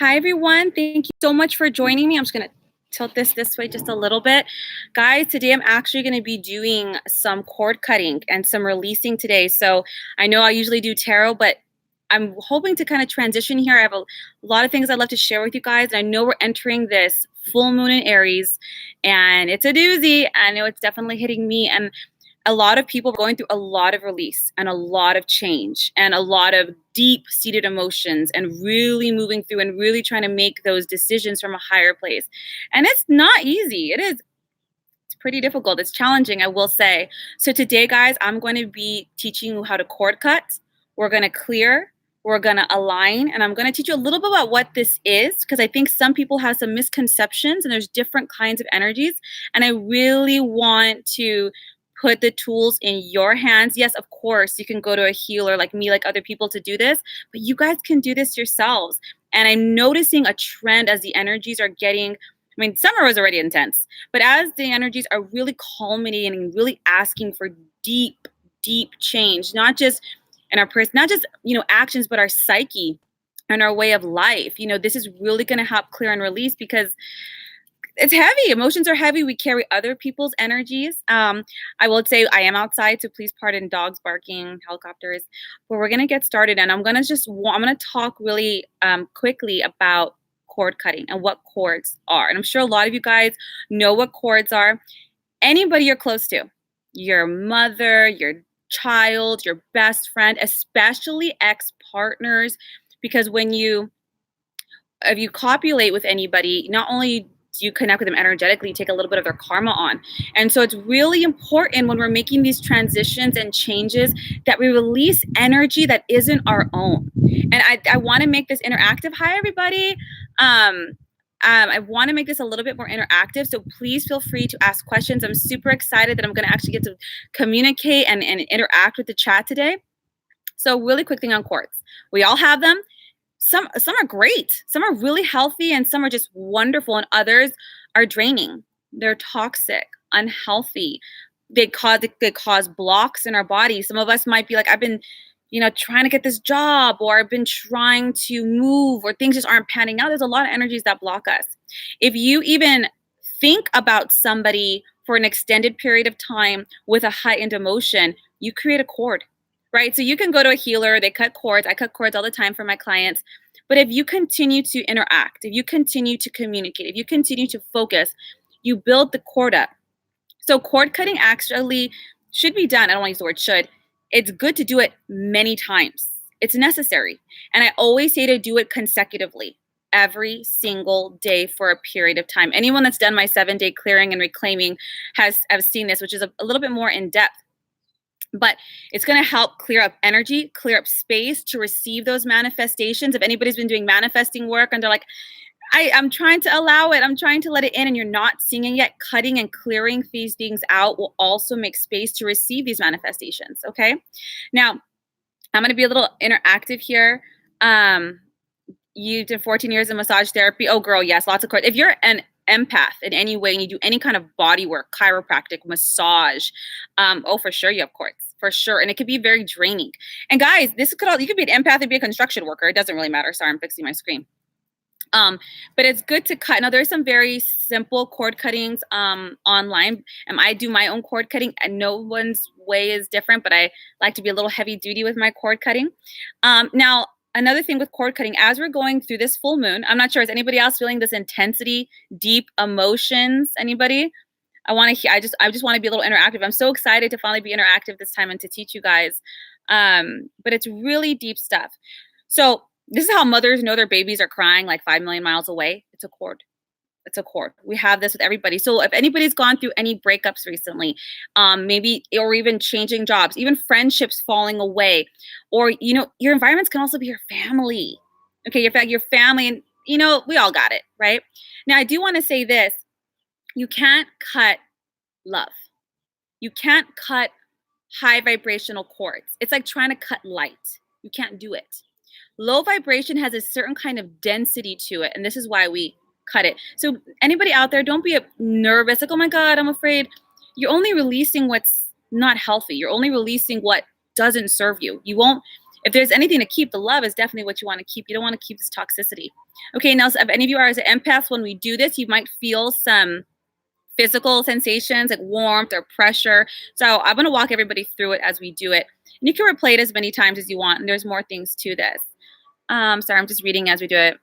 Hi, everyone. Thank you so much for joining me. I'm just going to tilt this way just a little bit. Guys, today I'm actually going to be doing some cord cutting and some releasing today. So I know I usually do tarot, but I'm hoping to kind of transition here. I have a lot of things I'd love to share with you guys. And I know we're entering this full moon in Aries, and it's a doozy. I know it's definitely hitting me. And a lot of people are going through a lot of release and a lot of change and a lot of deep-seated emotions and really moving through and really trying to make those decisions from a higher place. And it's not easy. It's pretty difficult. It's challenging, I will say. So today, guys, I'm going to be teaching you how to cord cut. We're going to clear. We're going to align. And I'm going to teach you a little bit about what this is, because I think some people have some misconceptions and there's different kinds of energies. And I really want to put the tools in your hands. Yes, of course, you can go to a healer like me, like other people to do this, but you guys can do this yourselves. And I'm noticing a trend as the energies are getting, summer was already intense, but as the energies are really culminating and really asking for deep, deep change, not just in our person, not just, actions, but our psyche and our way of life. This is really going to help clear and release because it's heavy. Emotions are heavy. We carry other people's energies. I will say I am outside, so please pardon dogs barking, helicopters. But we're going to get started, and I'm going to talk really quickly about cord cutting and what cords are. And I'm sure a lot of you guys know what cords are. Anybody you're close to, your mother, your child, your best friend, especially ex-partners, because if you copulate with anybody, not only you connect with them energetically, take a little bit of their karma on. And so it's really important when we're making these transitions and changes that we release energy that isn't our own. And I want to make this interactive. Hi, everybody. I want to make this a little bit more interactive. So please feel free to ask questions. I'm super excited that I'm going to actually get to communicate and interact with the chat today. So really quick thing on quartz. We all have them. Some are great, some are really healthy, and some are just wonderful, and others are draining. They're toxic, unhealthy. They cause blocks in our body. Some of us might be like, I've been, trying to get this job, or I've been trying to move, or things just aren't panning out. There's a lot of energies that block us. If you even think about somebody for an extended period of time with a heightened emotion, you create a cord. Right? So you can go to a healer, they cut cords. I cut cords all the time for my clients. But if you continue to interact, if you continue to communicate, if you continue to focus, you build the cord up. So cord cutting actually should be done. I don't want to use the word should. It's good to do it many times. It's necessary. And I always say to do it consecutively every single day for a period of time. Anyone that's done my 7-day clearing and reclaiming has seen this, which is a little bit more in depth. But it's going to help clear up energy, clear up space to receive those manifestations. If anybody's been doing manifesting work and they're like, I'm trying to allow it, I'm trying to let it in, and you're not seeing it yet, cutting and clearing these things out will also make space to receive these manifestations, okay? Now, I'm going to be a little interactive here. You did 14 years of massage therapy. Oh, girl, yes, lots of cords. If you're an empath in any way and you do any kind of body work, chiropractic, massage, for sure you have cords, for sure. And it could be very draining. And guys, you could be an empath and be a construction worker. It doesn't really matter. Sorry, I'm fixing my screen. But it's good to cut. Now, there's some very simple cord cuttings online. I do my own cord cutting, and no one's way is different, but I like to be a little heavy duty with my cord cutting. Now, another thing with cord cutting, as we're going through this full moon, I'm not sure, is anybody else feeling this intensity, deep emotions? Anybody? I just want to be a little interactive. I'm so excited to finally be interactive this time and to teach you guys. But it's really deep stuff. So this is how mothers know their babies are crying like 5 million miles away. It's a cord. It's a cord. We have this with everybody. So if anybody's gone through any breakups recently, maybe, or even changing jobs, even friendships falling away, or, your environments can also be your family. Okay. Your family, and, we all got it, right? Now, I do want to say this. You can't cut love. You can't cut high vibrational cords. It's like trying to cut light. You can't do it. Low vibration has a certain kind of density to it. And this is why we cut it. So anybody out there, don't be nervous. Like, oh my God, I'm afraid. You're only releasing what's not healthy. You're only releasing what doesn't serve you. if there's anything to keep, the love is definitely what you want to keep. You don't want to keep this toxicity. Okay, now, so if any of you are as an empath, when we do this, you might feel some physical sensations like warmth or pressure. So I'm going to walk everybody through it as we do it. And you can replay it as many times as you want. And there's more things to this. Sorry, I'm just reading as we do it.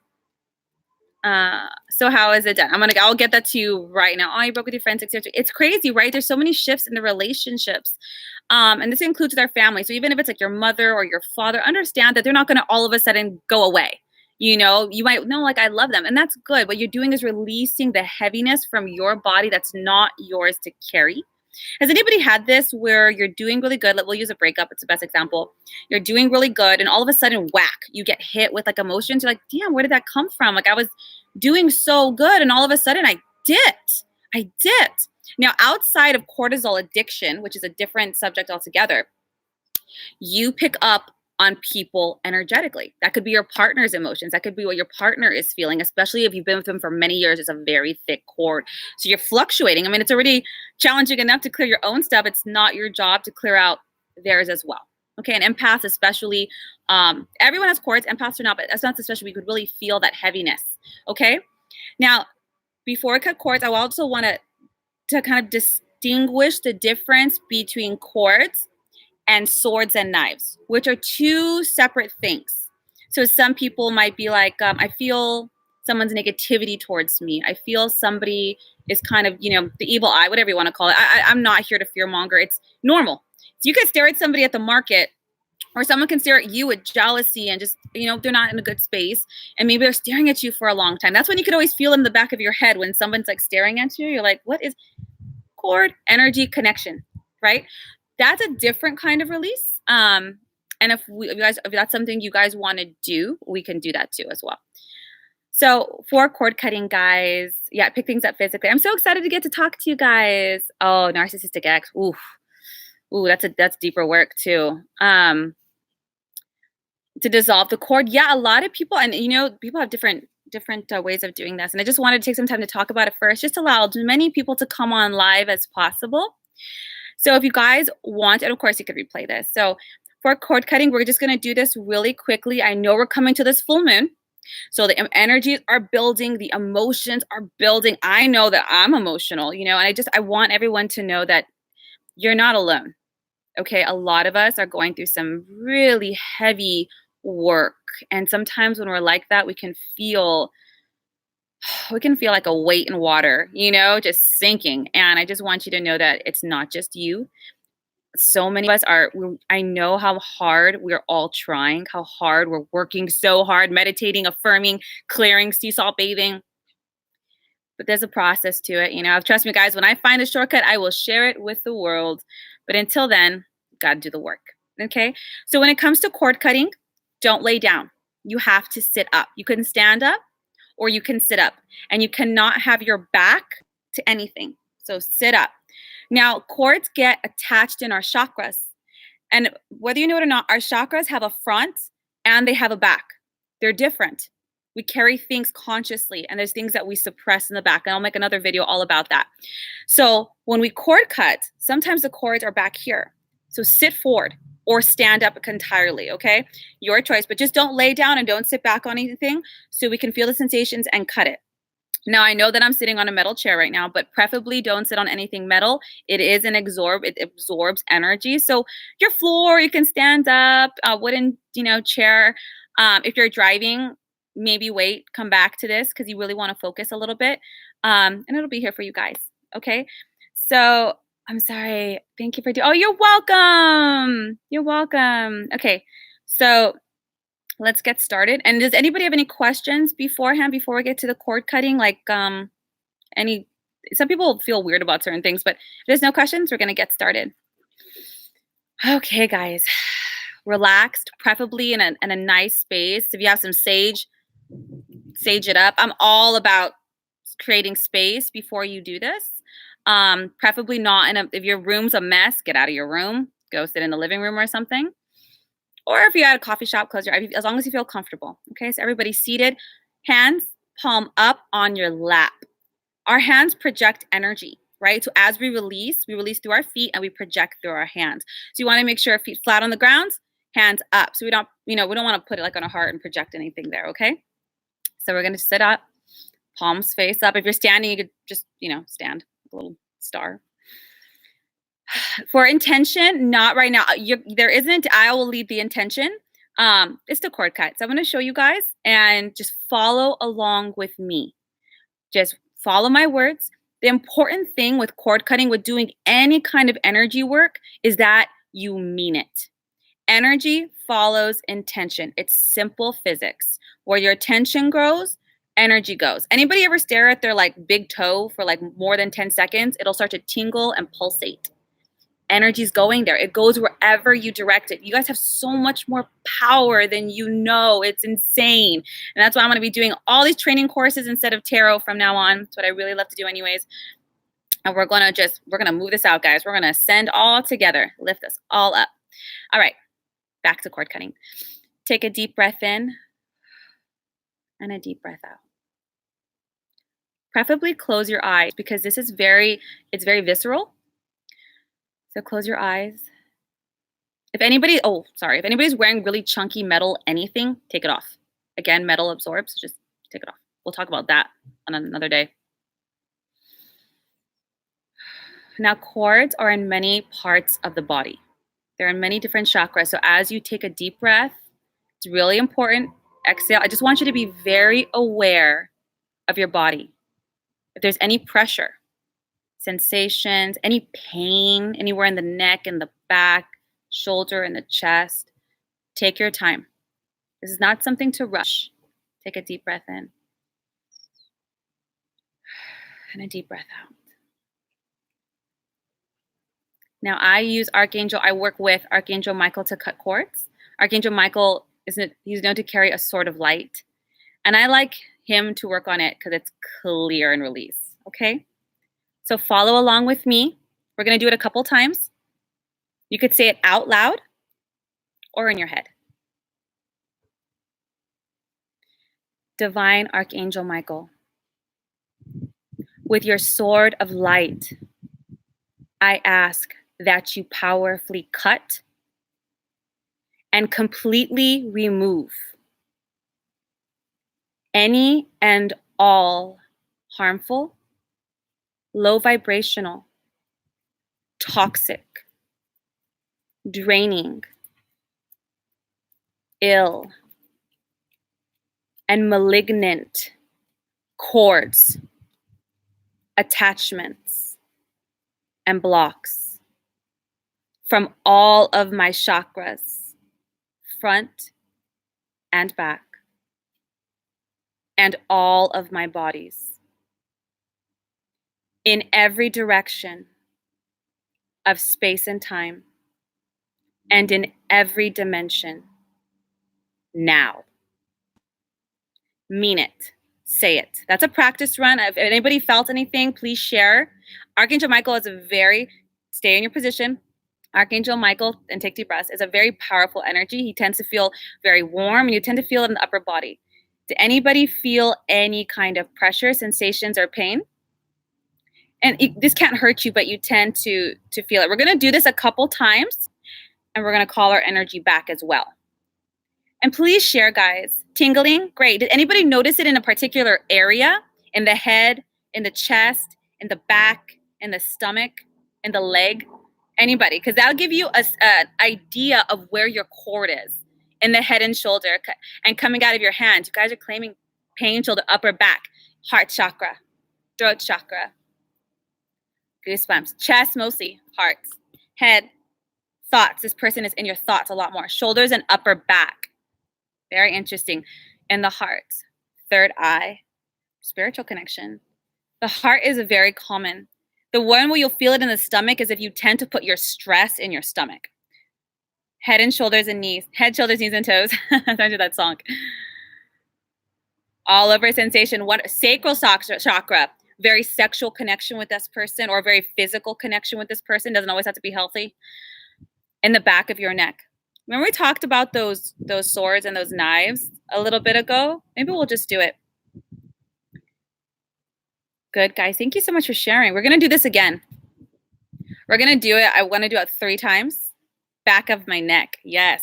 So how is it done? I'll get that to you right now. Oh, you broke with your friends, etc. It's crazy, right? There's so many shifts in the relationships. And this includes their family. So even if it's like your mother or your father, understand that they're not going to all of a sudden go away. You know, you might know, like, I love them. And that's good. What you're doing is releasing the heaviness from your body that's not yours to carry. Has anybody had this where you're doing really good? We'll use a breakup. It's the best example. You're doing really good. And all of a sudden, whack, you get hit with like emotions. You're like, damn, where did that come from? Like I was doing so good. And all of a sudden I did. Now, outside of cortisol addiction, which is a different subject altogether, you pick up on people energetically. That could be your partner's emotions. That could be what your partner is feeling, especially if you've been with them for many years. It's a very thick cord. So you're fluctuating. I mean, it's already challenging enough to clear your own stuff. It's not your job to clear out theirs as well. Okay, and empaths especially, everyone has cords, empaths or not, but empaths especially, we could really feel that heaviness. Okay, now, before I cut cords, I also want to kind of distinguish the difference between cords and swords and knives, which are two separate things. So some people might be like, I feel someone's negativity towards me. I feel somebody is kind of, the evil eye, whatever you want to call it. I'm not here to fearmonger. It's normal. So you can stare at somebody at the market, or someone can stare at you with jealousy and just, they're not in a good space. And maybe they're staring at you for a long time. That's when you can always feel in the back of your head when someone's like staring at you. You're like, what is cord, energy, connection, right? That's a different kind of release. And if that's something you guys want to do, we can do that too as well. So for cord cutting, guys, yeah, pick things up physically. I'm so excited to get to talk to you guys. Oh, narcissistic ex. Ooh, that's deeper work too. To dissolve the cord. Yeah, a lot of people, and people have different ways of doing this. And I just wanted to take some time to talk about it first, just to allow as many people to come on live as possible. So if you guys want, and of course you could replay this. So for cord cutting, we're just going to do this really quickly. I know we're coming to this full moon. So the energies are building, the emotions are building. I know that I'm emotional, and I want everyone to know that you're not alone. Okay, a lot of us are going through some really heavy work. And sometimes when we're like that, we can feel like a weight in water, just sinking. And I just want you to know that it's not just you. So many of us I know how hard we're all trying, how hard we're working so hard, meditating, affirming, clearing, sea salt bathing. But there's a process to it. Trust me, guys, when I find a shortcut, I will share it with the world. But until then, got to do the work. Okay. So when it comes to cord cutting, don't lay down. You have to sit up. You can stand up or you can sit up, and you cannot have your back to anything. So sit up. Now, cords get attached in our chakras. And whether you know it or not, our chakras have a front and they have a back. They're different. We carry things consciously, and there's things that we suppress in the back. And I'll make another video all about that. So when we cord cut, sometimes the cords are back here. So sit forward or stand up entirely, okay? Your choice, but just don't lay down and don't sit back on anything so we can feel the sensations and cut it. Now, I know that I'm sitting on a metal chair right now, but preferably don't sit on anything metal. It is it absorbs energy. So your floor, you can stand up, wooden, chair. If you're driving, maybe wait, come back to this because you really want to focus a little bit. And it'll be here for you guys, okay? So I'm sorry. Thank you for oh, you're welcome. You're welcome. Okay, so let's get started. And does anybody have any questions beforehand before we get to the cord cutting? Like some people feel weird about certain things, but if there's no questions, we're going to get started. Okay, guys, relaxed, preferably in a nice space. If you have some sage it up. I'm all about creating space before you do this. Preferably not if your room's a mess, get out of your room, go sit in the living room or something. Or if you're at a coffee shop, close your eyes, as long as you feel comfortable. Okay, so everybody's seated, hands palm up on your lap. Our hands project energy, right? So as we release through our feet and we project through our hands. So you want to make sure feet flat on the ground, hands up. So we don't want to put it like on a heart and project anything there, okay? So we're going to sit up, palms face up. If you're standing, you could just, stand, a little star. For intention, not right now. There isn't, I will lead the intention. It's the cord cut. So I'm going to show you guys and just follow along with me. Just follow my words. The important thing with cord cutting, with doing any kind of energy work, is that you mean it. Energy follows intention. It's simple physics. Where your attention grows, energy goes. Anybody ever stare at their big toe for more than 10 seconds? It'll start to tingle and pulsate. Energy's going there. It goes wherever you direct it. You guys have so much more power than you know. It's insane. And that's why I'm going to be doing all these training courses instead of tarot from now on. That's what I really love to do anyways. And we're going to move this out, guys. We're going to ascend all together. Lift us all up. All right. Back to cord cutting. Take a deep breath in and a deep breath out. Preferably close your eyes because this is very visceral. So close your eyes. If anybody's wearing really chunky metal anything, take it off. Again, metal absorbs, so just take it off. We'll talk about that on another day. Now, cords are in many parts of the body. They're in many different chakras. So as you take a deep breath, it's really important. Exhale. I just want you to be very aware of your body. If there's any pressure, sensations, any pain, anywhere in the neck, in the back, shoulder, in the chest, take your time. This is not something to rush. Take a deep breath in and a deep breath out. Now I work with Archangel Michael to cut cords. Archangel Michael, he's known to carry a sword of light. And I like him to work on it because it's clear and release, okay? So follow along with me. We're going to do it a couple times. You could say it out loud or in your head. Divine Archangel Michael, with your sword of light, I ask that you powerfully cut and completely remove any and all harmful, low vibrational, toxic, draining, ill, and malignant cords, attachments, and blocks from all of my chakras, front and back, and all of my bodies, in every direction of space and time, and in every dimension, now. Mean it. Say it. That's a practice run. If anybody felt anything, please share. Archangel Michael is stay in your position. Archangel Michael, and take deep breaths, is a very powerful energy. He tends to feel very warm, and you tend to feel it in the upper body. Did anybody feel any kind of pressure, sensations, or pain? And this can't hurt you, but you tend to feel it. We're going to do this a couple times, and we're going to call our energy back as well. And please share, guys. Tingling, great. Did anybody notice it in a particular area? In the head, in the chest, in the back, in the stomach, in the leg? Anybody? Because that'll give you an idea of where your cord is. In the head and shoulder, and coming out of your hands. You guys are claiming pain, shoulder, upper back, heart chakra, throat chakra, goosebumps, chest mostly, hearts, head, thoughts. This person is in your thoughts a lot more. Shoulders and upper back. Very interesting. In the heart, third eye, spiritual connection. The heart is very common. The one where you'll feel it in the stomach is if you tend to put your stress in your stomach. Head and shoulders and knees. Head, shoulders, knees, and toes. I do that song. All over sensation. Sacral chakra. Very sexual connection with this person, or very physical connection with this person. Doesn't always have to be healthy. In the back of your neck. Remember we talked about those swords and those knives a little bit ago? Maybe we'll just do it. Good, guys. Thank you so much for sharing. We're going to do this again. We're going to do it. I want to do it 3 times. Back of my neck. Yes.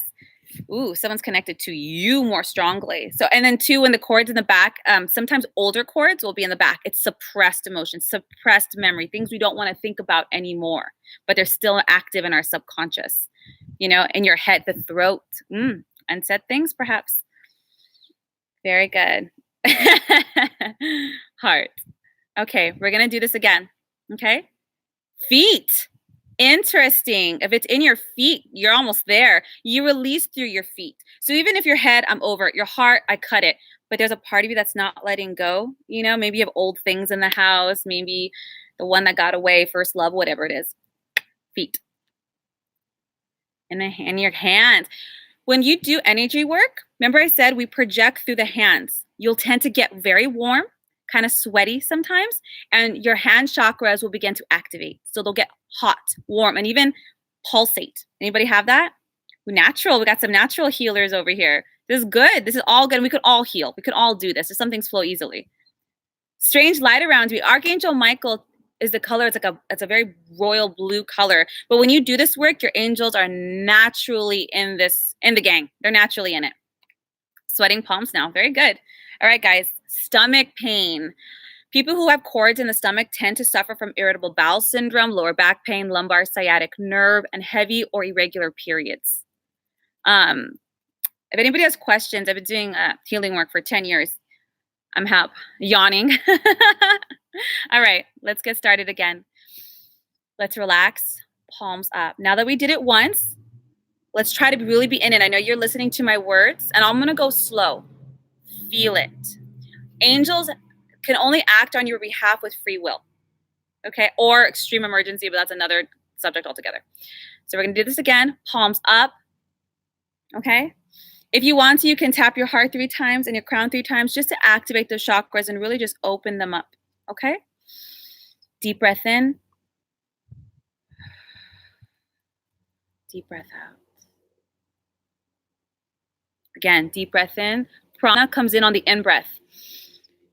Ooh, someone's connected to you more strongly. So, and then two, when the chords in the back, sometimes older chords will be in the back. It's suppressed emotion, suppressed memory, things we don't want to think about anymore, but they're still active in our subconscious, in your head, the throat, unsaid things perhaps. Very good. Heart. Okay, we're going to do this again. Okay. Feet. Interesting. If it's in your feet, you're almost there. You release through your feet. So even if your head, I'm over it. Your heart, I cut it. But there's a part of you that's not letting go. Maybe you have old things in the house. Maybe the one that got away, first love, whatever it is. Feet. In your hands. When you do energy work, remember I said we project through the hands. You'll tend to get very warm, kind of sweaty sometimes, and your hand chakras will begin to activate. So they'll get hot, warm, and even pulsate. Anybody have that? Natural. We got some natural healers over here. This is good. This is all good. We could all heal. We could all do this. If some things flow easily. Strange light around me. Archangel Michael is the color. It's a very royal blue color. But when you do this work, your angels are naturally in the gang. They're naturally in it. Sweating palms now. Very good. All right, guys. Stomach pain. People who have cords in the stomach tend to suffer from irritable bowel syndrome, lower back pain, lumbar sciatic nerve, and heavy or irregular periods. If anybody has questions, I've been doing healing work for 10 years. I'm yawning. All right, let's get started again. Let's relax, palms up. Now that we did it once, let's try to really be in it. I know you're listening to my words, and I'm going to go slow. Feel it. Angels can only act on your behalf with free will, okay? Or extreme emergency, but that's another subject altogether. So we're going to do this again. Palms up, okay? If you want to, you can tap your heart 3 times and your crown 3 times just to activate those chakras and really just open them up, okay? Deep breath in. Deep breath out. Again, deep breath in. Prana comes in on the in-breath.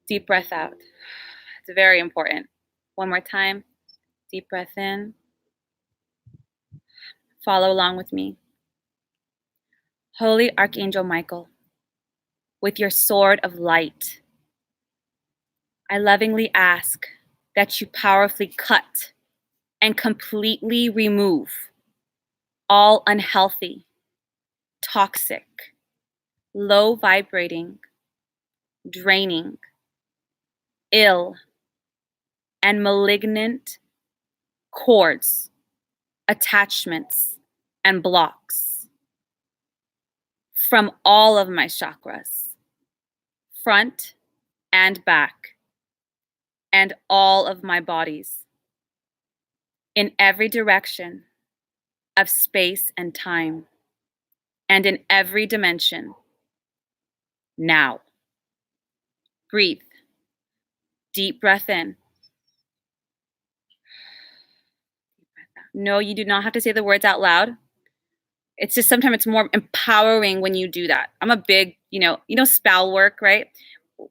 Deep breath out. It's very important. One more time. Deep breath in. Follow along with me. Holy Archangel Michael, with your sword of light, I lovingly ask that you powerfully cut and completely remove all unhealthy, toxic, low vibrating, draining, ill, and malignant cords, attachments, and blocks from all of my chakras, front and back, and all of my bodies, in every direction of space and time, and in every dimension, now. Breathe. Deep breath in. No, you do not have to say the words out loud. It's just sometimes it's more empowering when you do that. I'm a big, spell work, right?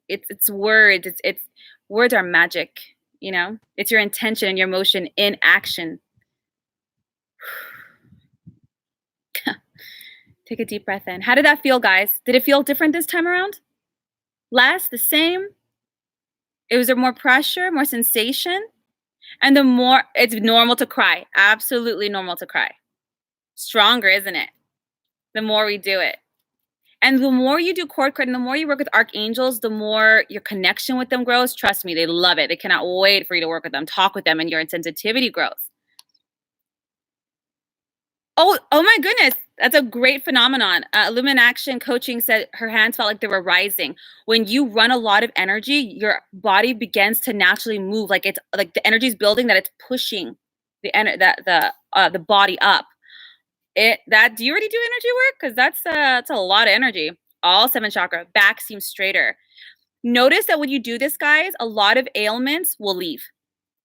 It's words. It's words are magic, It's your intention and your emotion in action. Take a deep breath in. How did that feel, guys? Did it feel different this time around? Less? The same? Was there more pressure, more sensation? And the more, it's normal to cry. Absolutely normal to cry. Stronger, isn't it? The more we do it. And the more you do cord cutting, the more you work with archangels, the more your connection with them grows. Trust me, they love it. They cannot wait for you to work with them, talk with them, and your sensitivity grows. Oh my goodness. That's a great phenomenon. Lumen Action Coaching said her hands felt like they were rising. When you run a lot of energy, your body begins to naturally move. Like it's like the energy is building, that it's pushing the body up. Do you already do energy work? Because that's a lot of energy. All 7 chakra. Back seems straighter. Notice that when you do this, guys, a lot of ailments will leave.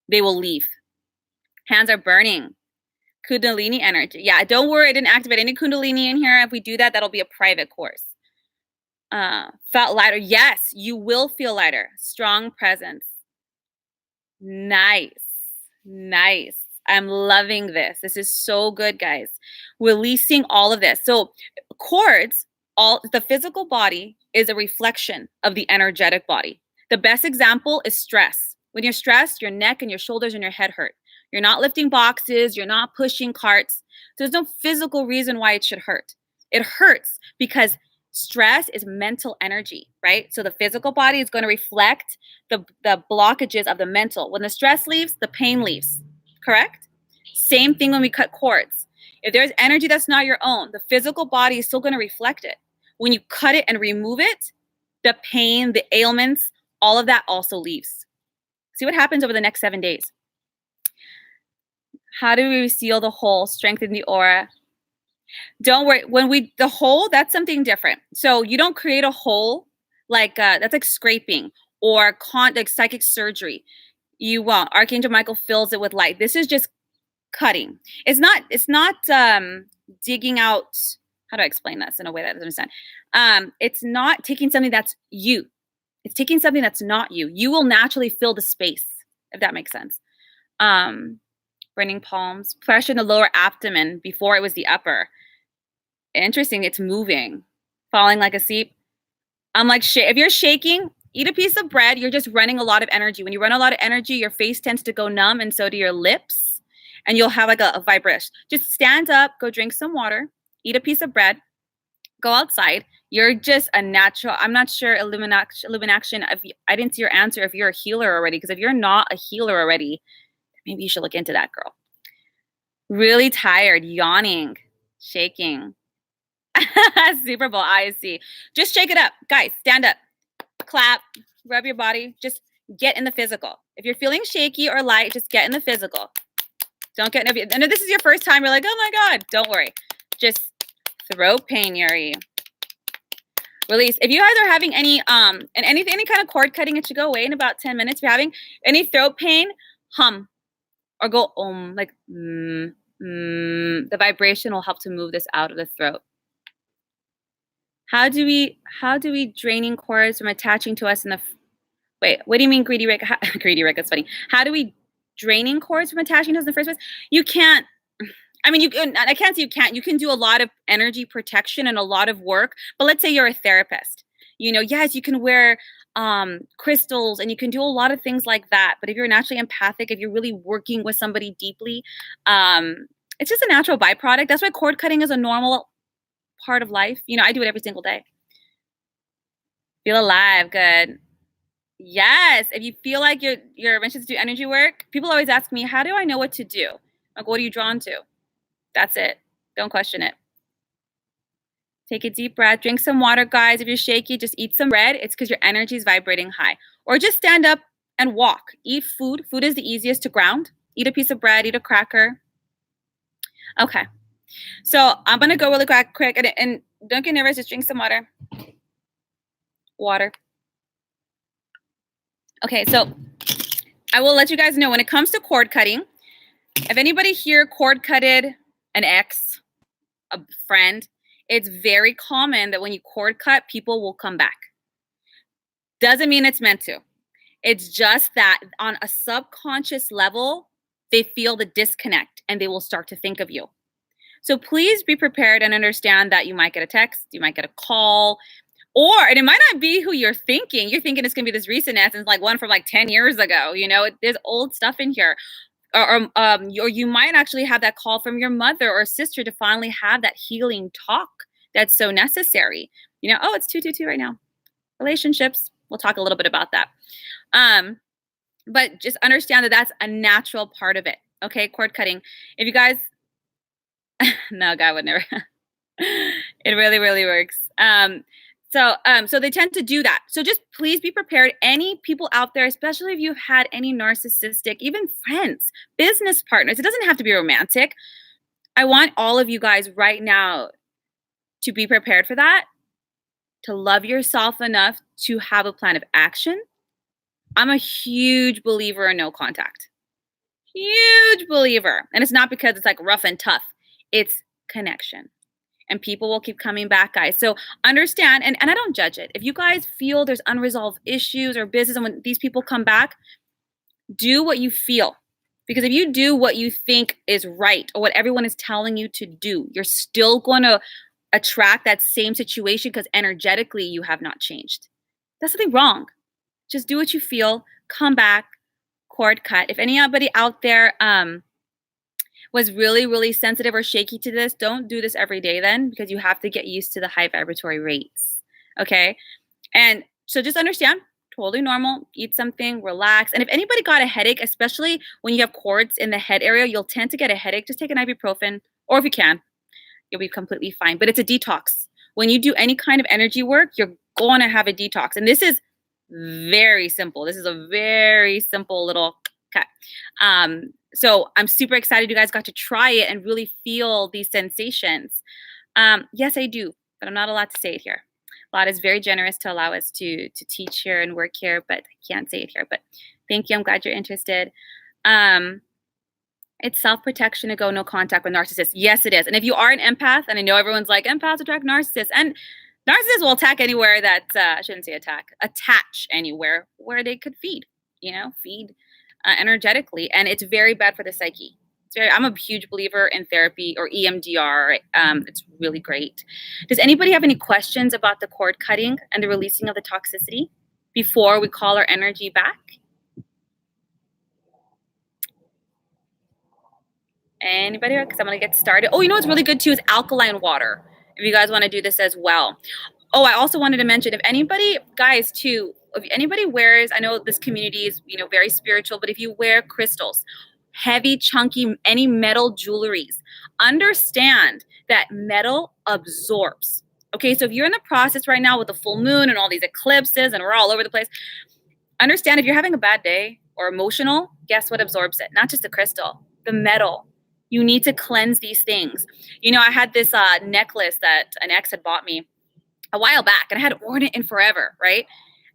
They will leave. Hands are burning. Kundalini energy. Yeah, don't worry, I didn't activate any Kundalini in here. If we do that, that'll be a private course. Felt lighter. Yes, you will feel lighter. Strong presence. Nice. I'm loving this. This is so good, guys. Releasing all of this. So Cords, the physical body is a reflection of the energetic body. The best example is stress. When you're stressed, your neck and your shoulders and your head hurt. You're not lifting boxes, you're not pushing carts. There's no physical reason why it should hurt. It hurts because stress is mental energy, right? So the physical body is going to reflect the blockages of the mental. When the stress leaves, the pain leaves, correct? Same thing when we cut cords. If there's energy that's not your own, the physical body is still going to reflect it. When you cut it and remove it, the pain, the ailments, all of that also leaves. See what happens over the next 7 days. How do we seal the hole, strengthen the aura? Don't worry. The hole, that's something different. So you don't create a hole like that's like scraping or like psychic surgery. You won't. Archangel Michael fills it with light. This is just cutting. It's not digging out. How do I explain this in a way that doesn't understand? It's not taking something that's you. It's taking something that's not you. You will naturally fill the space, if that makes sense. Burning palms, pressure in the lower abdomen before it was the upper. Interesting, it's moving, falling like a seep. I'm like, if you're shaking, eat a piece of bread. You're just running a lot of energy. When you run a lot of energy, your face tends to go numb, and so do your lips, and you'll have like a vibration. Just stand up, go drink some water, eat a piece of bread, go outside. You're just a natural. I'm not sure, Illumination. I didn't see your answer if you're a healer already, because if you're not a healer already, maybe you should look into that, girl. Really tired, yawning, shaking. Super Bowl, I see. Just shake it up. Guys, stand up, clap, rub your body. Just get in the physical. If you're feeling shaky or light, just get in the physical. Don't get, and if this is your first time, you're like, oh my God, don't worry. Just throat pain, Yuri. Release. If you guys are having any kind of cord cutting, it should go away in about 10 minutes. If you're having any throat pain, hum or go like the vibration will help to move this out of the throat. How do we draining cords from attaching to us in the wait, what do you mean, greedy Rick? Greedy Rick, that's funny. How do we draining cords from attaching to us in the first place? You can't. I mean, I can't say you can't. You can do a lot of energy protection and a lot of work, but let's say you're a therapist. Yes, you can wear crystals and you can do a lot of things like that. But if you're naturally empathic, if you're really working with somebody deeply, it's just a natural byproduct. That's why cord cutting is a normal part of life. I do it every single day. Feel alive. Good. Yes. If you feel like you're anxious to do energy work, people always ask me, how do I know what to do? Like, what are you drawn to? That's it. Don't question it. Take a deep breath. Drink some water, guys. If you're shaky, just eat some bread. It's because your energy is vibrating high. Or just stand up and walk. Eat food. Food is the easiest to ground. Eat a piece of bread. Eat a cracker. Okay. So I'm going to go really quick. And don't get nervous. Just drink some water. Water. Okay, so I will let you guys know when it comes to cord cutting, if anybody here cord cutted an ex, a friend, it's very common that when you cord cut, people will come back. Doesn't mean it's meant to. It's just that on a subconscious level, they feel the disconnect and they will start to think of you. So please be prepared and understand that you might get a text, you might get a call, and it might not be who you're thinking. You're thinking it's going to be this recent essence, like one from like 10 years ago. There's old stuff in here. Or you might actually have that call from your mother or sister to finally have that healing talk that's so necessary. It's 222 right now. Relationships. We'll talk a little bit about that. But just understand that that's a natural part of it. Okay, cord cutting. If you guys, no, God would never. It really, really works. So they tend to do that. So just please be prepared. Any people out there, especially if you've had any narcissistic, even friends, business partners, it doesn't have to be romantic. I want all of you guys right now to be prepared for that, to love yourself enough to have a plan of action. I'm a huge believer in no contact. Huge believer. And it's not because it's like rough and tough. It's connection. And people will keep coming back, guys. So understand, and I don't judge it. If you guys feel there's unresolved issues or business, and when these people come back, do what you feel. Because if you do what you think is right or what everyone is telling you to do, you're still going to attract that same situation because energetically you have not changed. That's something wrong. Just do what you feel, come back, cord cut. If anybody out there was really, really sensitive or shaky to this, don't do this every day then, because you have to get used to the high vibratory rates. Okay? And so just understand, totally normal. Eat something, relax. And if anybody got a headache, especially when you have cords in the head area, you'll tend to get a headache. Just take an ibuprofen, or if you can, you'll be completely fine. But it's a detox. When you do any kind of energy work, you're going to have a detox. And this is very simple. This is a very simple little cut. So I'm super excited you guys got to try it and really feel these sensations. Yes, I do, but I'm not allowed to say it here. Vlad is very generous to allow us to teach here and work here, but I can't say it here. But thank you. I'm glad you're interested. It's self-protection to go no contact with narcissists. Yes, it is. And if you are an empath, and I know everyone's like, empaths attract narcissists, and narcissists will attack anywhere that, I shouldn't say attack, attach anywhere where they could feed, feed energetically. And it's very bad for the psyche. I'm a huge believer in therapy or EMDR. It's really great. Does anybody have any questions about the cord cutting and the releasing of the toxicity before we call our energy back? Anybody? Because I'm going to get started. Oh, you know what's really good too is alkaline water. If you guys want to do this as well. Oh, I also wanted to mention, if anybody, guys too, if anybody wears, I know this community is, very spiritual, but if you wear crystals, heavy, chunky, any metal jewelries, understand that metal absorbs. Okay, so if you're in the process right now with the full moon and all these eclipses and we're all over the place, understand if you're having a bad day or emotional, guess what absorbs it? Not just the crystal, the metal. You need to cleanse these things. I had this necklace that an ex had bought me a while back, and I had worn it in forever, right?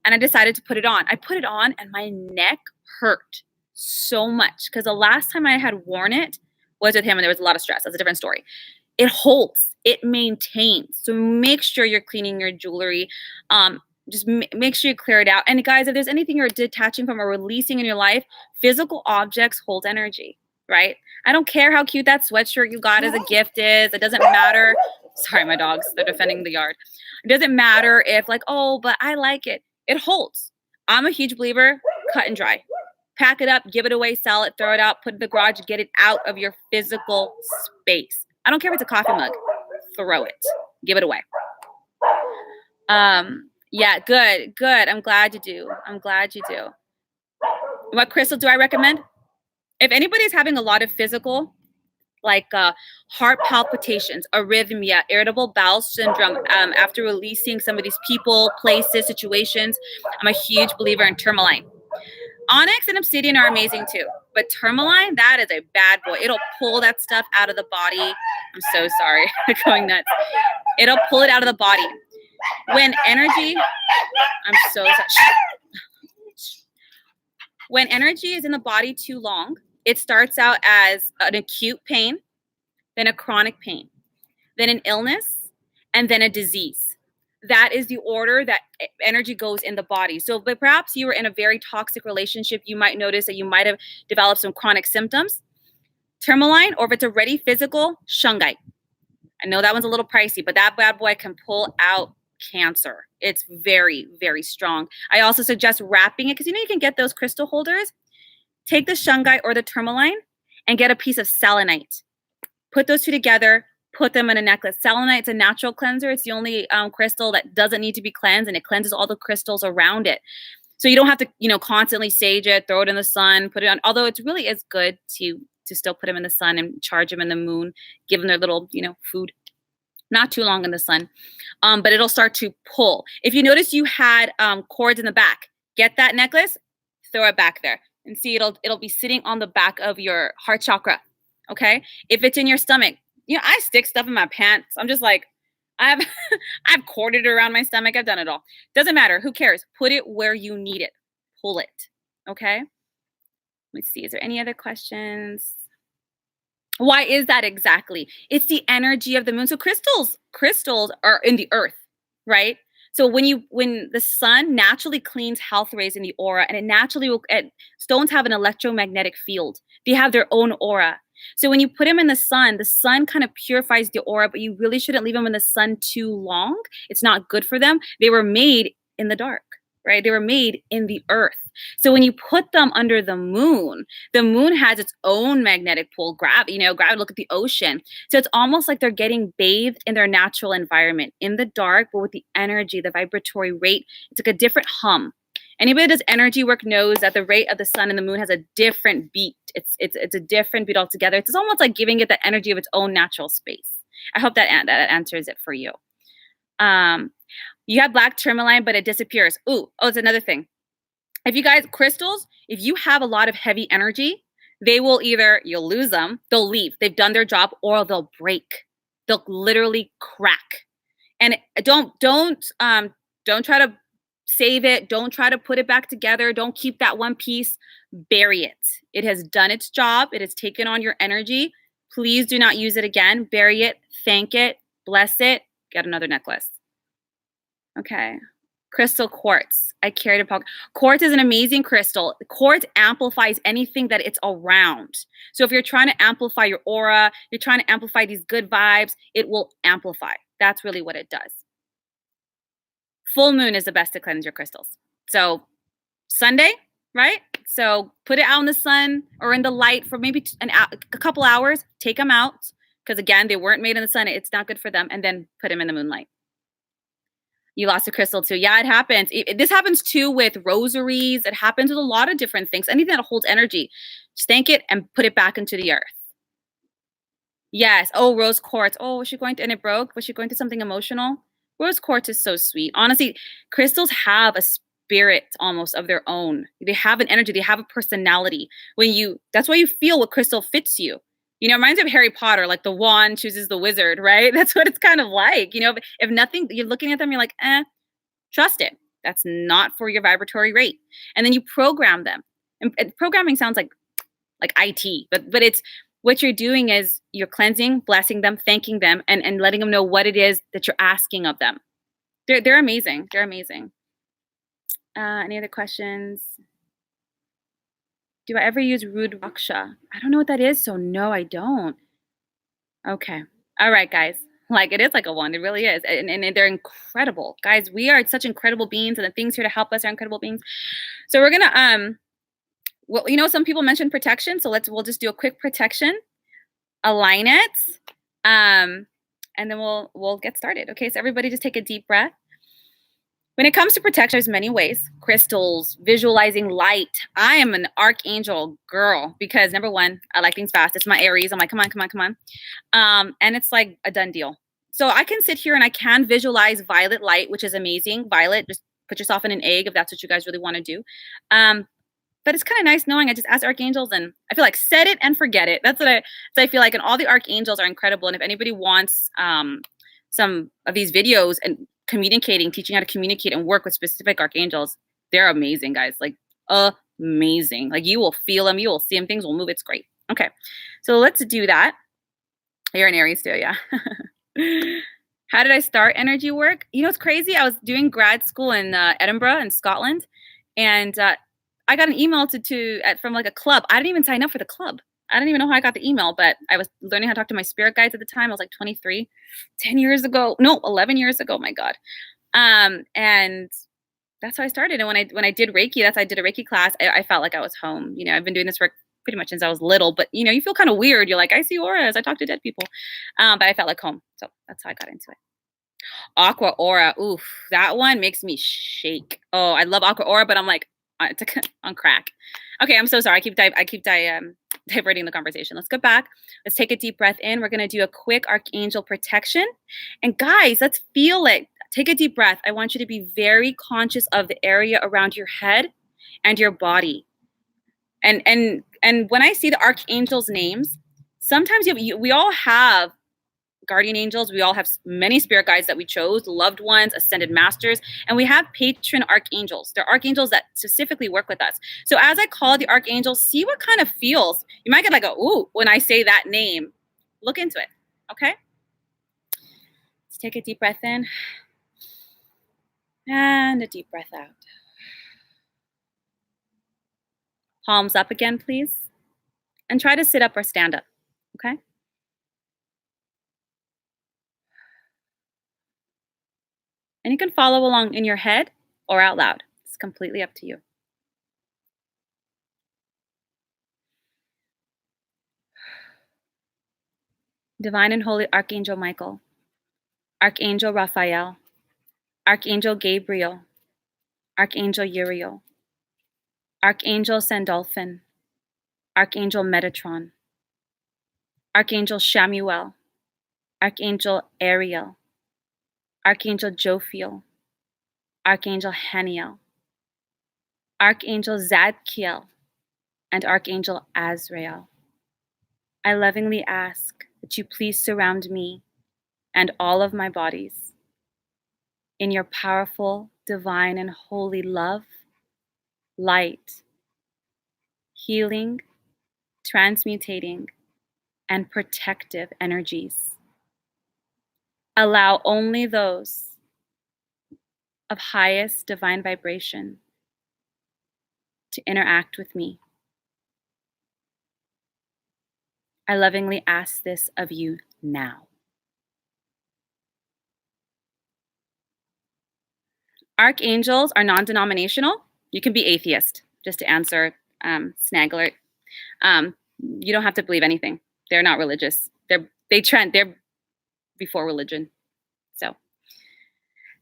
And I decided to put it on. I put it on, and my neck hurt so much because the last time I had worn it was with him, and there was a lot of stress. That's a different story. It holds. It maintains. So make sure you're cleaning your jewelry. Just make sure you clear it out. And guys, if there's anything you're detaching from or releasing in your life, physical objects hold energy, right? I don't care how cute that sweatshirt you got as a gift is. It doesn't matter. Sorry, my dogs, they're defending the yard. It doesn't matter if but I like it. It holds. I'm a huge believer, cut and dry. Pack it up, give it away, sell it, throw it out, put it in the garage, get it out of your physical space. I don't care if it's a coffee mug. Throw it. Give it away. Yeah, good. I'm glad you do. What crystal do I recommend? If anybody's having a lot of physical, like heart palpitations, arrhythmia, irritable bowel syndrome, after releasing some of these people, places, situations, I'm a huge believer in tourmaline. Onyx and obsidian are amazing too, but tourmaline, that is a bad boy. It'll pull that stuff out of the body. I'm so sorry, going nuts. It'll pull it out of the body. When energy, I'm so sorry. When energy is in the body too long, it starts out as an acute pain, then a chronic pain, then an illness, and then a disease. That is the order that energy goes in the body. So but perhaps you were in a very toxic relationship. You might notice that you might have developed some chronic symptoms. Tourmaline, or if it's already physical, shungite. I know that one's a little pricey, but that bad boy can pull out cancer. It's very, very strong. I also suggest wrapping it because you can get those crystal holders. Take the shungite or the tourmaline and get a piece of selenite. Put those two together, put them in a necklace. Selenite's a natural cleanser. It's the only crystal that doesn't need to be cleansed, and it cleanses all the crystals around it. So you don't have to, constantly sage it, throw it in the sun, put it on. Although it really is good to still put them in the sun and charge them in the moon, give them their little, food. Not too long in the sun, but it'll start to pull. If you notice you had cords in the back, get that necklace, throw it back there. And see, it'll be sitting on the back of your heart chakra, okay? If it's in your stomach, I stick stuff in my pants. I'm just like, I've corded it around my stomach. I've done it all. Doesn't matter. Who cares? Put it where you need it. Pull it, okay? Let's see. Is there any other questions? Why is that exactly? It's the energy of the moon. So crystals are in the earth, right? So when the sun naturally cleans health rays in the aura, and it naturally stones have an electromagnetic field. They have their own aura. So when you put them in the sun kind of purifies the aura, but you really shouldn't leave them in the sun too long. It's not good for them. They were made in the dark, right? They were made in the earth. So when you put them under the moon has its own magnetic pull, gravity, look at the ocean. So it's almost like they're getting bathed in their natural environment in the dark, but with the energy, the vibratory rate, it's like a different hum. Anybody that does energy work knows that the rate of the sun and the moon has a different beat. It's a different beat altogether. It's almost like giving it the energy of its own natural space. I hope that answers it for you. You have black tourmaline, but it disappears. It's another thing. If you guys, crystals, if you have a lot of heavy energy, you'll lose them, they'll leave. They've done their job, or they'll break. They'll literally crack. And don't try to save it. Don't try to put it back together. Don't keep that one piece. Bury it. It has done its job. It has taken on your energy. Please do not use it again. Bury it. Thank it. Bless it. Get another necklace. Okay. Crystal quartz. I carried a pocket. Quartz is an amazing crystal. Quartz amplifies anything that it's around. So if you're trying to amplify your aura, you're trying to amplify these good vibes, it will amplify. That's really what it does. Full moon is the best to cleanse your crystals. So Sunday, right? So put it out in the sun or in the light for maybe a couple hours. Take them out because, again, they weren't made in the sun. It's not good for them. And then put them in the moonlight. You lost a crystal too. Yeah, it happens. This happens too with rosaries. It happens with a lot of different things. Anything that holds energy. Just thank it and put it back into the earth. Yes. Oh, rose quartz. Oh, was she going to, and it broke? Was she going to something emotional? Rose quartz is so sweet. Honestly, crystals have a spirit almost of their own. They have an energy. They have a personality. That's why you feel what crystal fits you. It reminds me of Harry Potter, like the wand chooses the wizard, right? That's what it's kind of like. If nothing, you're looking at them, you're like, trust it. That's not for your vibratory rate. And then you program them. And programming sounds like IT, but it's what you're doing is you're cleansing, blessing them, thanking them, and letting them know what it is that you're asking of them. They're amazing. They're amazing. Any other questions? Do I ever use Rudraksha? I don't know what that is, so no, I don't. Okay. All right, guys. It is like a wand. It really is. And they're incredible. Guys, we are such incredible beings, and the things here to help us are incredible beings. So we're going to, some people mentioned protection, so we'll just do a quick protection. Align it. And then we'll get started. Okay, so everybody just take a deep breath. When it comes to protection, there's many ways. Crystals, visualizing light. I am an archangel girl because, number one, I like things fast. It's my Aries. I'm like, come on. And it's like a done deal. So I can sit here and I can visualize violet light, which is amazing. Violet, just put yourself in an egg if that's what you guys really want to do. But it's kind of nice knowing I just ask archangels, and I feel like set it and forget it. That's what I feel like. And all the archangels are incredible. And if anybody wants some of these videos and teaching how to communicate and work with specific archangels, they're amazing, guys. Amazing. You will feel them, you will see them, things will move. It's great. Okay, so let's do that. You're an Aries too, yeah. How did I start energy work? It's crazy. I was doing grad school in Edinburgh in Scotland, and I got an email from a club. I didn't even sign up for the club. I don't even know how I got the email, but I was learning how to talk to my spirit guides at the time. I was like 23, 11 years ago. My God. And that's how I started. And when I did Reiki, I did a Reiki class. I felt like I was home. I've been doing this work pretty much since I was little, but you feel kind of weird. You're like, I see auras. I talk to dead people. But I felt like home. So that's how I got into it. Aqua Aura. Oof. That one makes me shake. Oh, I love Aqua Aura, but I'm like on crack. Okay. I'm so sorry. I keep diverting the conversation. Let's go back. Let's take a deep breath in. We're going to do a quick Archangel Protection. And guys, let's feel it. Take a deep breath. I want you to be very conscious of the area around your head and your body. And when I see the archangels' names, sometimes we all have guardian angels. We all have many spirit guides that we chose, loved ones, ascended masters, and we have patron archangels. They're archangels that specifically work with us. So as I call the archangels, see what kind of feels. You might get like a ooh when I say that name. Look into it, okay? Let's take a deep breath in and a deep breath out. Palms up again, please. And try to sit up or stand up. Okay? And you can follow along in your head or out loud. It's completely up to you. Divine and Holy Archangel Michael, Archangel Raphael, Archangel Gabriel, Archangel Uriel, Archangel Sandalphon, Archangel Metatron, Archangel Shamuel, Archangel Ariel, Archangel Jophiel, Archangel Haniel, Archangel Zadkiel, and Archangel Azrael. I lovingly ask that you please surround me and all of my bodies in your powerful, divine, and holy love, light, healing, transmutating, and protective energies. Allow only those of highest divine vibration to interact with me. I lovingly ask this of you now. Archangels are non-denominational. You can be atheist, just to answer Snag Alert. You don't have to believe anything. They're not religious. They're before religion. So,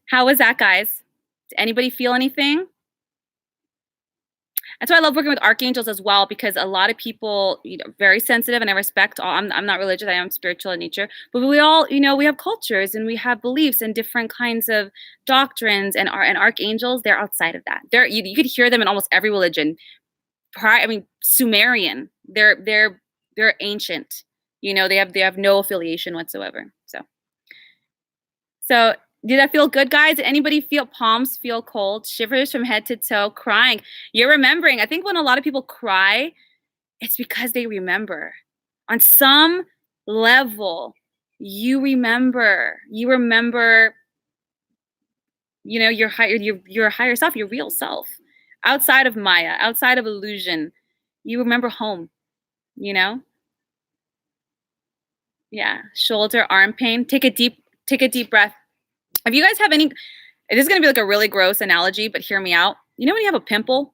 how was that, guys? Did anybody feel anything? That's why I love working with archangels as well, because a lot of people, very sensitive, and I respect all. I'm not religious. I am spiritual in nature, but we all, we have cultures and we have beliefs and different kinds of doctrines, and archangels, they're outside of that. You could hear them in almost every religion. Sumerian. They're ancient. They have no affiliation whatsoever. So did that feel good, guys? Did anybody feel palms feel cold, shivers from head to toe, crying? You're remembering. I think when a lot of people cry, it's because they remember. On some level, you remember. You remember, your higher self, your real self. Outside of Maya, outside of illusion, you remember home, Yeah. Shoulder, arm pain. Take a deep breath. If you guys have any, it is going to be like a really gross analogy, but hear me out. When you have a pimple,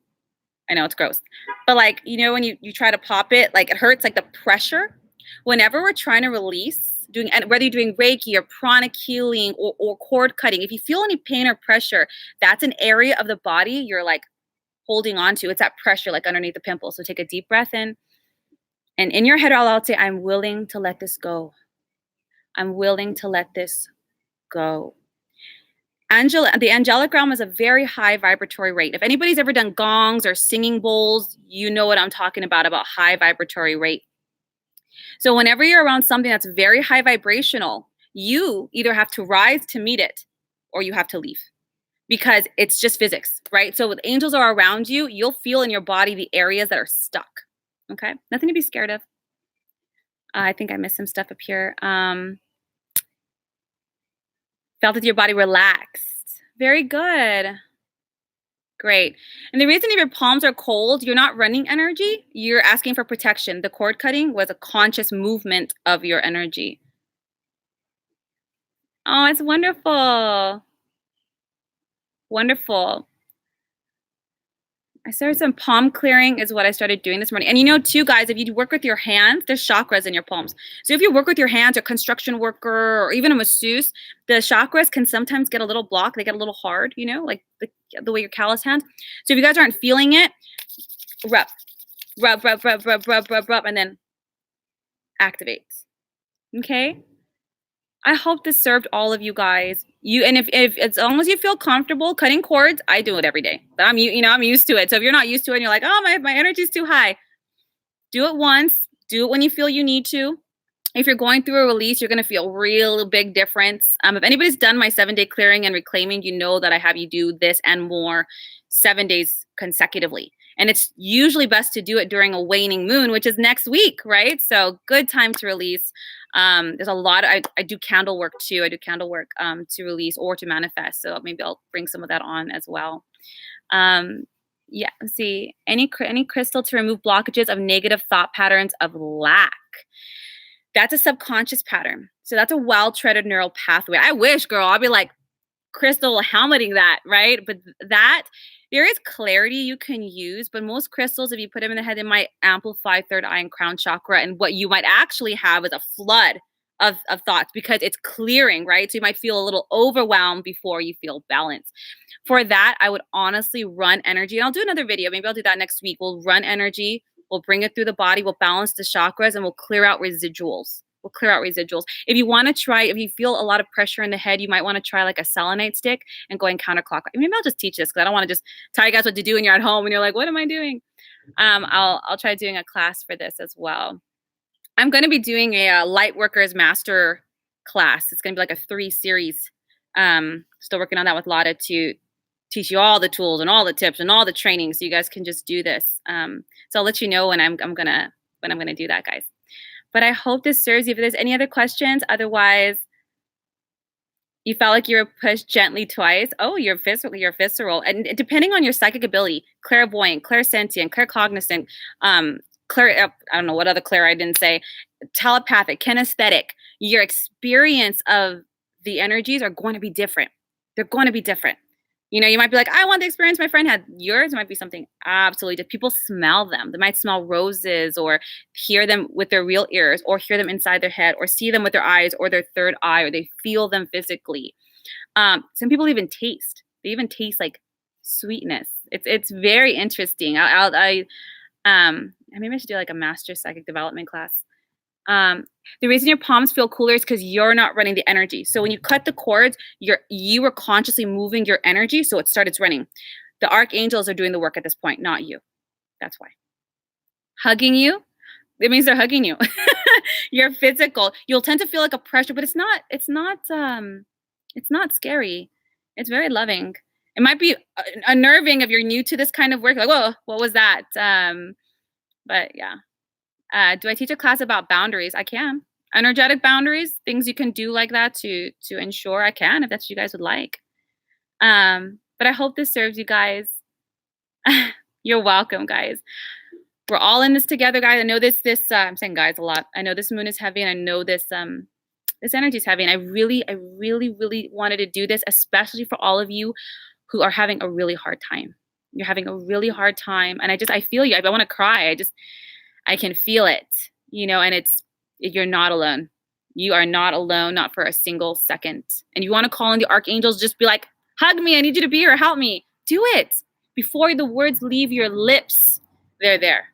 I know it's gross, but when you try to pop it, it hurts, the pressure. Whenever we're trying to release, whether you're doing Reiki or pranic healing or cord cutting, if you feel any pain or pressure, that's an area of the body you're holding on to. It's that pressure underneath the pimple. So take a deep breath in, and in your head out loud say, I'm willing to let this go. I'm willing to let this go. The angelic realm is a very high vibratory rate. If anybody's ever done gongs or singing bowls, you know what I'm talking about high vibratory rate. So whenever you're around something that's very high vibrational, you either have to rise to meet it or you have to leave, because it's just physics, right? So when angels are around you, you'll feel in your body the areas that are stuck. Okay? Nothing to be scared of. I think I missed some stuff up here. Felt that your body relaxed. Very good. Great. And the reason if your palms are cold, you're not running energy. You're asking for protection. The cord cutting was a conscious movement of your energy. Oh, it's wonderful. Wonderful. I started some palm clearing is what I started doing this morning. And too, guys, if you work with your hands, there's chakras in your palms. So if you work with your hands, or construction worker, or even a masseuse, the chakras can sometimes get a little blocked. They get a little hard, like the way your callous hands. So if you guys aren't feeling it, rub, and then activate. Okay? I hope this served all of you guys. If as long as you feel comfortable cutting cords, I do it every day. But I'm used to it. So if you're not used to it and you're like, oh, my energy's too high, do it once. Do it when you feel you need to. If you're going through a release, you're going to feel a real big difference. If anybody's done my 7-day clearing and reclaiming, you know that I have you do this and more 7 days consecutively. And it's usually best to do it during a waning moon, which is next week, right? So good time to release. There's a lot. I do candle work too. I do candle work to release or to manifest. So maybe I'll bring some of that on as well. Yeah, let's see. Any crystal to remove blockages of negative thought patterns of lack. That's a subconscious pattern. So that's a well-treaded neural pathway. I wish, girl, I'd be like crystal helmeting that, right? But that, there is clarity you can use, but most crystals, if you put them in the head, they might amplify third eye and crown chakra. And what you might actually have is a flood of thoughts because it's clearing, right? So you might feel a little overwhelmed before you feel balanced. For that, I would honestly run energy. And I'll do another video. Maybe I'll do that next week. We'll run energy. We'll bring it through the body. We'll balance the chakras and we'll clear out residuals. We'll clear out residuals. If you want to try, if you feel a lot of pressure in the head, you might want to try like a selenite stick and going counterclockwise. Maybe I'll just teach this because I don't want to just tell you guys what to do when you're at home and you're like, what am I doing? I'll try doing a class for this as well. I'm going to be doing a light workers master class. It's going to be like a 3 series. Still working on that with Lotta to teach you all the tools and all the tips and all the training so you guys can just do this. So I'll let you know when I'm gonna do that, guys. But I hope this serves you. If there's any other questions, otherwise, you felt like you were pushed gently twice. Oh, you're visceral. And depending on your psychic ability, clairvoyant, clairsentient, claircognizant, I don't know what other clair I didn't say, telepathic, kinesthetic, your experience of the energies are going to be different. They're going to be different. You know, you might be like, I want the experience my friend had. Yours might be something absolutely different. People smell them. They might smell roses or hear them with their real ears or hear them inside their head or see them with their eyes or their third eye or they feel them physically. Some people even taste. They even taste like sweetness. It's very interesting. Maybe I should do like a master psychic development class. The reason your palms feel cooler is because you're not running the energy. So when you cut the cords, you were consciously moving your energy, so it started running. The archangels are doing the work at this point, not you. That's why. Hugging you, it means they're hugging you. You're physical. You'll tend to feel like a pressure, but it's not scary. It's very loving. It might be unnerving if you're new to this kind of work. Like, whoa, what was that? But yeah. Do I teach a class about boundaries? I can. Energetic boundaries, things you can do like that to ensure I can, if that's what you guys would like. But I hope this serves you guys. You're welcome, guys. We're all in this together, guys. I know this I'm saying guys a lot. I know this moon is heavy and I know this energy is heavy. And I really wanted to do this, especially for all of you who are having a really hard time. You're having a really hard time. And I feel you. I want to cry. I can feel it, you know, and you're not alone. You are not alone, not for a single second. And you want to call in the archangels, just be like, hug me. I need you to be here. Help me. Do it. Before the words leave your lips, they're there.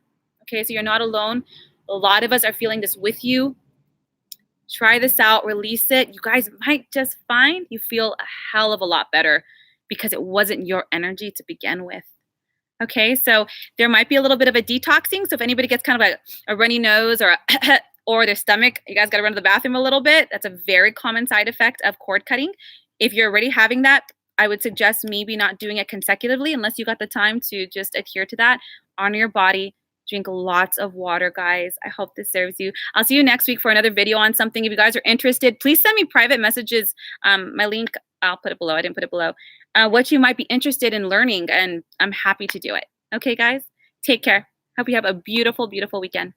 Okay, so you're not alone. A lot of us are feeling this with you. Try this out. Release it. You guys might just find you feel a hell of a lot better because it wasn't your energy to begin with. Okay, so there might be a little bit of a detoxing. So if anybody gets kind of a runny nose or or their stomach, you guys got to run to the bathroom a little bit. That's a very common side effect of cord cutting. If you're already having that, I would suggest maybe not doing it consecutively unless you got the time to just adhere to that. Honor your body. Drink lots of water, guys. I hope this serves you. I'll see you next week for another video on something. If you guys are interested, please send me private messages. My link, I'll put it below. I didn't put it below. What you might be interested in learning, and I'm happy to do it. Okay, guys? Take care. Hope you have a beautiful, beautiful weekend.